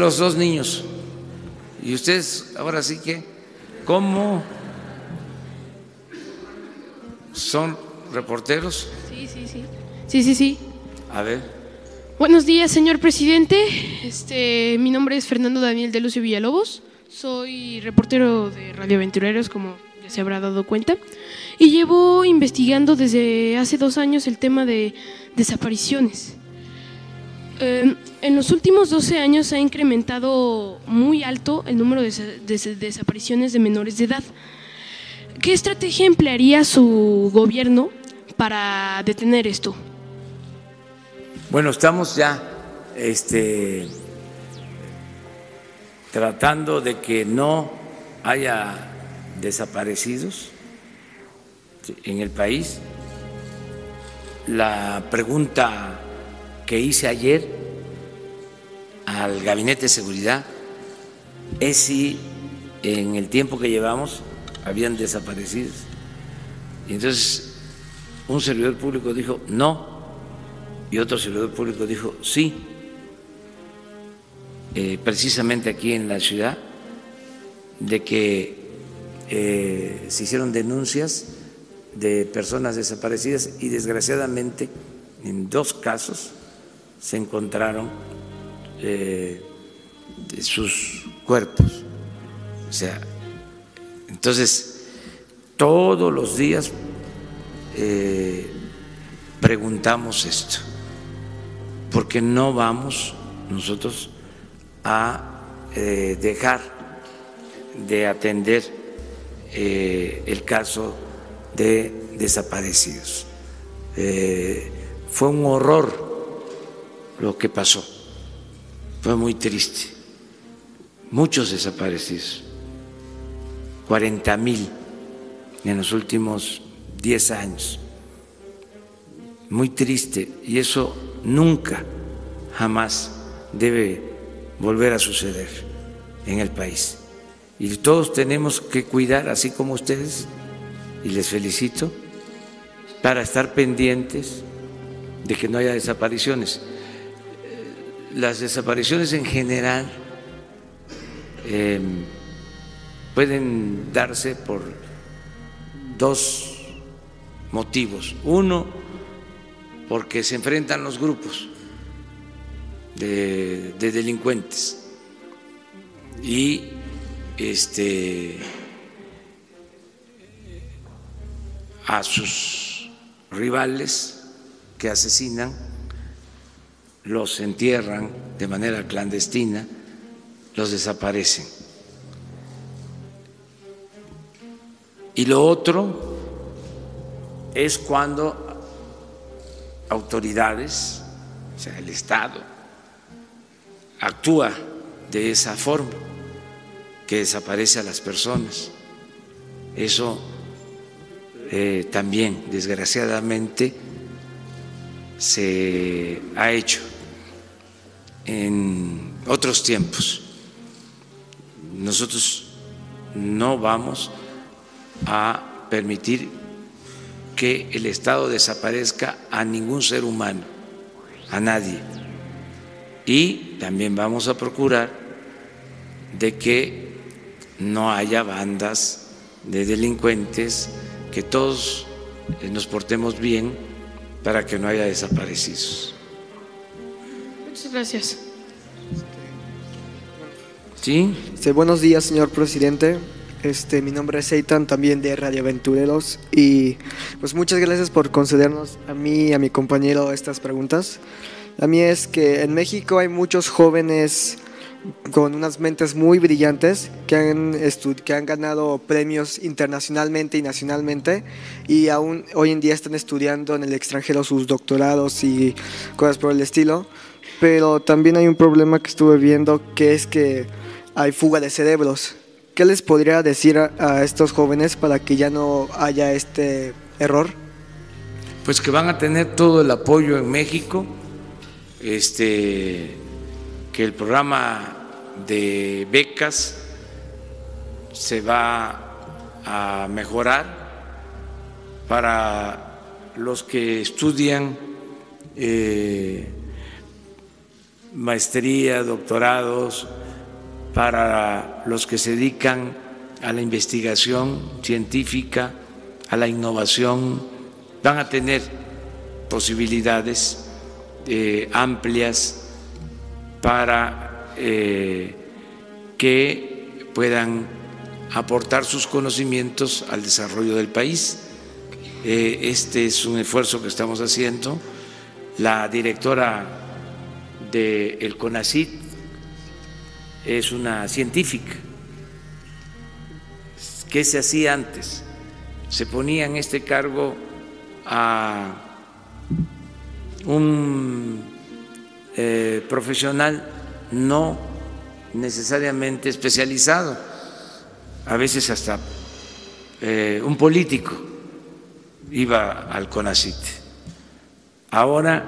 los dos niños. Y ustedes, ahora sí que, ¿cómo son reporteros? Sí. A ver. Buenos días, señor presidente. Mi nombre es Fernando Daniel de Lucio Villalobos. Soy reportero de Radio Aventureros, como ya se habrá dado cuenta. Y llevo investigando desde hace 2 años el tema de desapariciones. En los últimos 12 años se ha incrementado muy alto el número de desapariciones de menores de edad. ¿Qué estrategia emplearía su gobierno para detener esto? Bueno, estamos ya tratando de que no haya desaparecidos en el país. La pregunta que hice ayer al Gabinete de Seguridad es si en el tiempo que llevamos habían desaparecidos. Y entonces un servidor público dijo no y otro servidor público dijo sí. Precisamente aquí en la ciudad, de que se hicieron denuncias de personas desaparecidas y desgraciadamente en 2 casos se encontraron sus cuerpos. O sea, entonces todos los días preguntamos esto, porque no vamos nosotros a dejar de atender el caso de desaparecidos. Fue un horror lo que pasó, fue muy triste, muchos desaparecidos, 40,000 en los últimos 10 años, muy triste, y eso nunca, jamás debe volver a suceder en el país. Y todos tenemos que cuidar, así como ustedes, y les felicito, para estar pendientes de que no haya desapariciones. Las desapariciones en general pueden darse por 2 motivos. Uno, porque se enfrentan los grupos de delincuentes y a sus rivales que asesinan los entierran de manera clandestina, los desaparecen. Y lo otro es cuando autoridades, o sea, el Estado, actúa de esa forma, que desaparece a las personas. Eso también, desgraciadamente, se ha hecho en otros tiempos. Nosotros no vamos a permitir que el Estado desaparezca a ningún ser humano, a nadie. Y también vamos a procurar de que no haya bandas de delincuentes, que todos nos portemos bien para que no haya desaparecidos. Muchas gracias. ¿Sí? Buenos días, señor presidente. Mi nombre es Eitan, también de Radio Aventureros, y pues muchas gracias por concedernos a mí y a mi compañero estas preguntas. A mí es que en México hay muchos jóvenes con unas mentes muy brillantes que han ganado premios internacionalmente y nacionalmente, y aún hoy en día están estudiando en el extranjero sus doctorados y cosas por el estilo. Pero también hay un problema que estuve viendo, que es que hay fuga de cerebros. ¿Qué les podría decir a estos jóvenes para que ya no haya este error? Pues que van a tener todo el apoyo en México, que el programa de becas se va a mejorar para los que estudian maestría, doctorados, para los que se dedican a la investigación científica, a la innovación, van a tener posibilidades amplias para que puedan aportar sus conocimientos al desarrollo del país. Este es un esfuerzo que estamos haciendo. La directora del CONACYT es una científica. ¿Qué se hacía antes? Se ponía en este cargo a un profesional no necesariamente especializado, a veces hasta un político iba al CONACYT. Ahora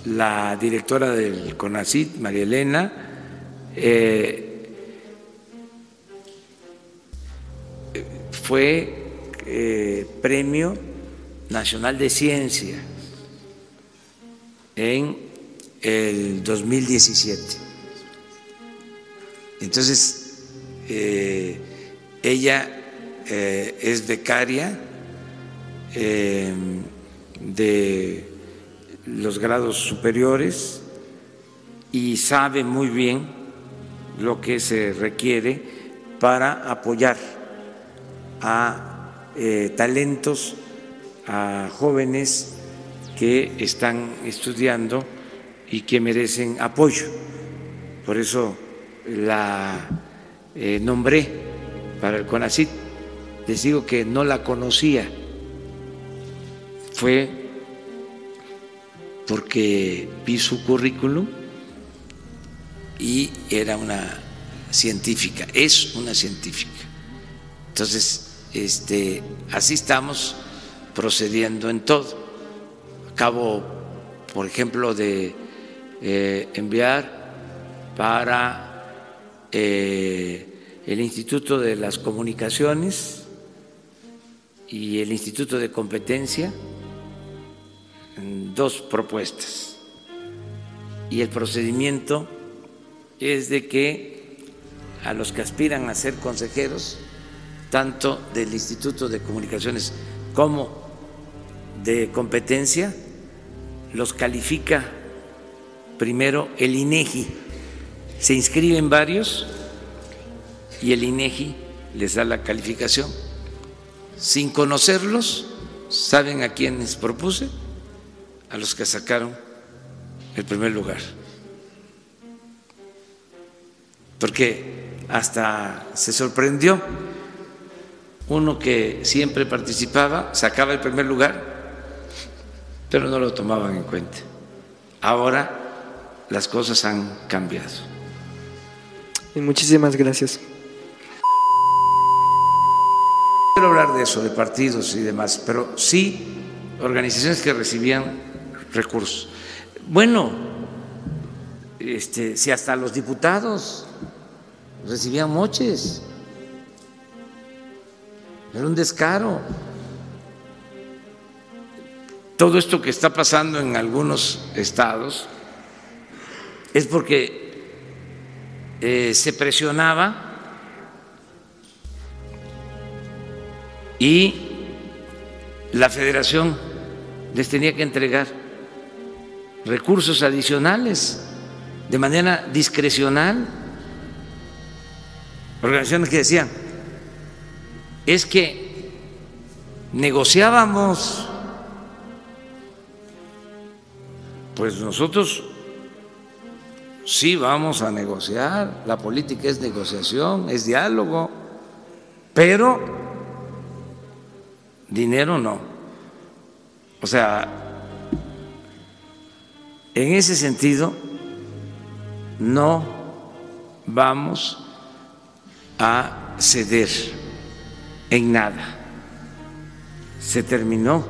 la directora del CONACYT, María Elena, fue Premio Nacional de Ciencia en el 2017. Entonces, ella es becaria de los grados superiores y sabe muy bien lo que se requiere para apoyar a talentos, a jóvenes que están estudiando y que merecen apoyo. Por eso la nombré para el CONACYT. Les digo que no la conocía, fue porque vi su currículum y era una científica, es una científica. Entonces, así estamos procediendo en todo. Acabo, por ejemplo, de enviar para el Instituto de las Comunicaciones y el Instituto de Competencia dos propuestas. Y el procedimiento es de que a los que aspiran a ser consejeros, tanto del Instituto de Comunicaciones como de Competencia, los califica primero el INEGI. Se inscriben varios y el INEGI les da la calificación. Sin conocerlos, ¿saben a quiénes propuse? A los que sacaron el primer lugar. Porque hasta se sorprendió uno que siempre participaba, sacaba el primer lugar, pero no lo tomaban en cuenta. Ahora las cosas han cambiado. Y muchísimas gracias. Quiero hablar de eso, de partidos y demás, pero sí organizaciones que recibían recursos. Bueno, si hasta los diputados recibían moches, era un descaro. Todo esto que está pasando en algunos estados es porque se presionaba y la federación les tenía que entregar recursos adicionales de manera discrecional. Organizaciones que decían, es que negociábamos. Pues nosotros sí vamos a negociar, la política es negociación, es diálogo, pero dinero no. O sea, en ese sentido no vamos a ceder en nada. Se terminó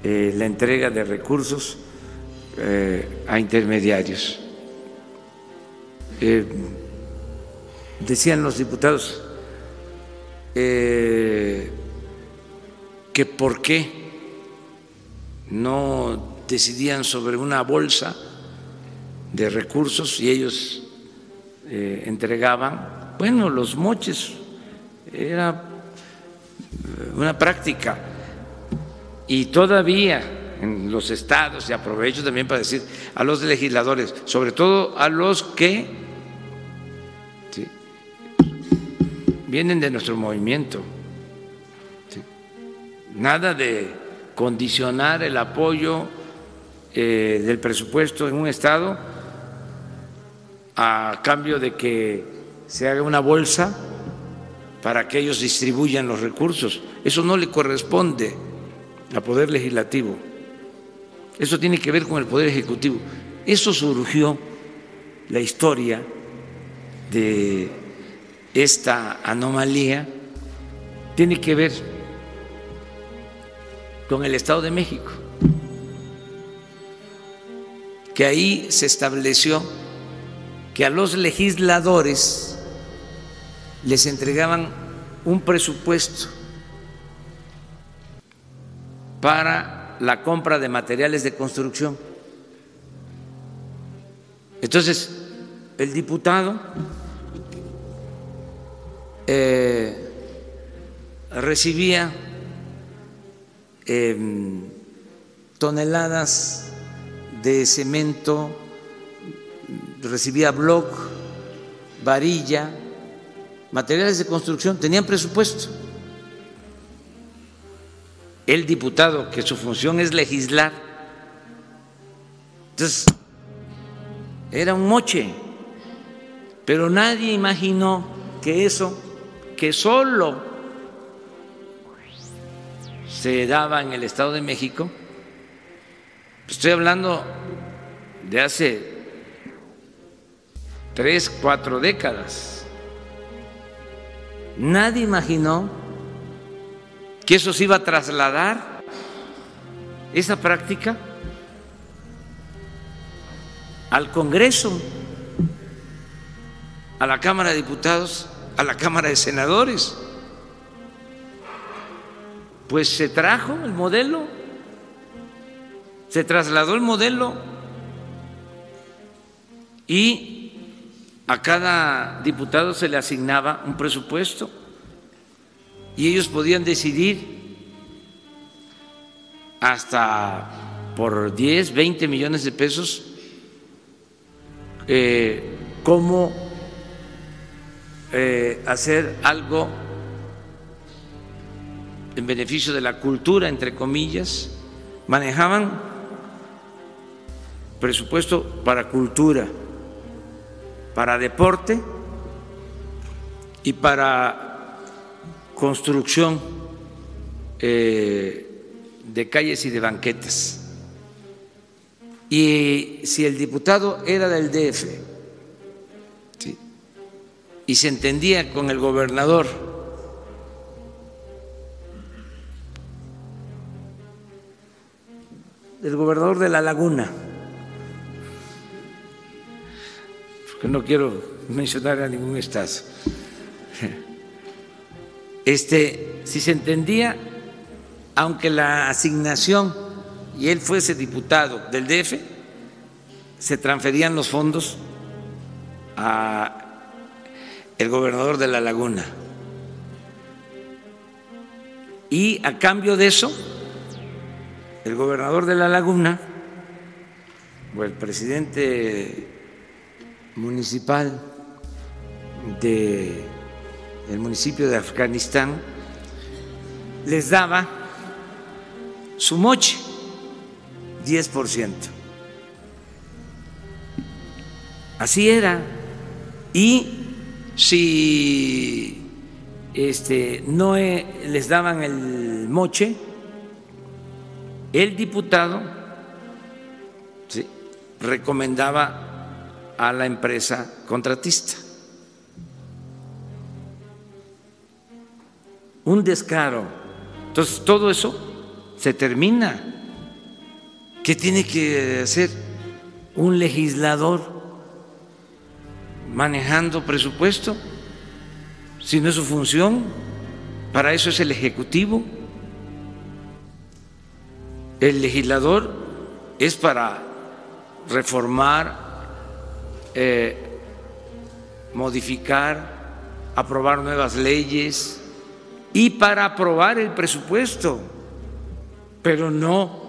la entrega de recursos a intermediarios. Decían los diputados que por qué no decidían sobre una bolsa de recursos y ellos entregaban, bueno, los moches, era una práctica. Y todavía en los estados, y aprovecho también para decir a los legisladores, sobre todo a los que vienen de nuestro movimiento, nada de condicionar el apoyo del presupuesto en un estado a cambio de que se haga una bolsa para que ellos distribuyan los recursos. Eso no le corresponde al Poder Legislativo, eso tiene que ver con el Poder Ejecutivo. Eso surgió, la historia de esta anomalía tiene que ver con el Estado de México, que ahí se estableció que a los legisladores les entregaban un presupuesto para la compra de materiales de construcción. Entonces, el diputado recibía toneladas de cemento, recibía bloc, varilla, materiales de construcción, tenían presupuesto. El diputado, que su función es legislar, entonces era un moche, pero nadie imaginó que eso, que solo se daba en el Estado de México, estoy hablando de hace 3, 4 décadas, nadie imaginó que eso se iba a trasladar, esa práctica, al Congreso, a la Cámara de Diputados, a la Cámara de Senadores. Pues se trajo el modelo, se trasladó el modelo y a cada diputado se le asignaba un presupuesto y ellos podían decidir hasta por 10, 20 millones de pesos cómo hacer algo en beneficio de la cultura, entre comillas. Manejaban presupuesto para cultura, para deporte y para construcción de calles y de banquetas. Y si el diputado era del DF, ¿sí?, y se entendía con el gobernador, de La Laguna, porque no quiero mencionar a ningún estado, si se entendía, aunque la asignación y él fuese diputado del DF, se transferían los fondos a el gobernador de La Laguna. Y a cambio de eso, el gobernador de La Laguna o el presidente municipal del municipio de Afganistán les daba su moche, 10%. Así era. Y si no les daban el moche, el diputado, ¿sí?, recomendaba a la empresa contratista. Un descaro. Entonces, todo eso se termina. ¿Qué tiene que hacer un legislador manejando presupuesto si no es su función? Para eso es el Ejecutivo. El legislador es para reformar modificar, aprobar nuevas leyes y para aprobar el presupuesto, pero no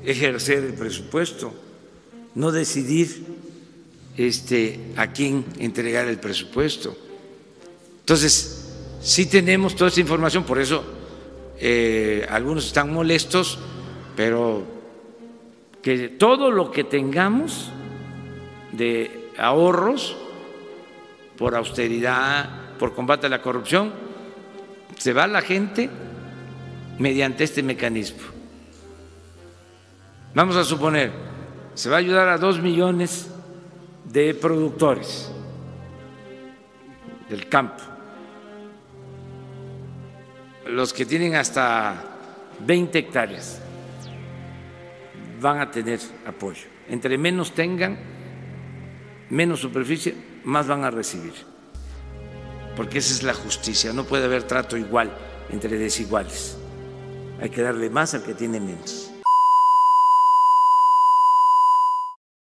ejercer el presupuesto, no decidir a quién entregar el presupuesto. Entonces, sí tenemos toda esa información, por eso algunos están molestos, pero que todo lo que tengamos de ahorros por austeridad, por combate a la corrupción, se va a la gente mediante este mecanismo. Vamos a suponer, se va a ayudar a 2 millones de productores del campo, los que tienen hasta 20 hectáreas van a tener apoyo. Entre menos tengan, menos superficie, más van a recibir, porque esa es la justicia. No puede haber trato igual entre desiguales, hay que darle más al que tiene menos.